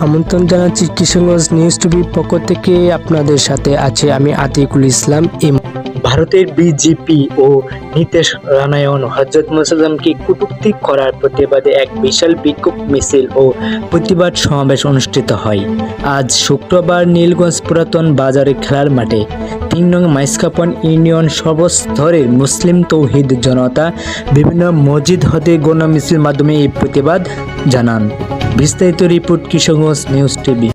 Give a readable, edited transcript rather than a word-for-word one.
আমন্ত্রণ জানাচ্ছি কিশোরগঞ্জ নিউজ টিভির পক্ষ থেকে। আপনাদের সাথে আছে আমি আতিকুল ইসলাম। ভারতের বিজেপি ও নীতিশ রানায়ণ হযরত মুসাল্লামকে কটূক্তি করার প্রতিবাদে এক বিশাল বিক্ষোভ মিছিল ও প্রতিবাদ সমাবেশ অনুষ্ঠিত হয় আজ শুক্রবার নীলগঞ্জ পুরাতন বাজারে খেলার মাঠে ৩ নং মাইজকাপন ইউনিয়ন সর্বস্তরের মুসলিম তৌহিদ জনতা বিভিন্ন মসজিদ হতে গণমিছিল মাধ্যমে এই প্রতিবাদ জানান। বিস্তারিত রিপোর্ট কিশোরগঞ্জ নিউজ টিভি।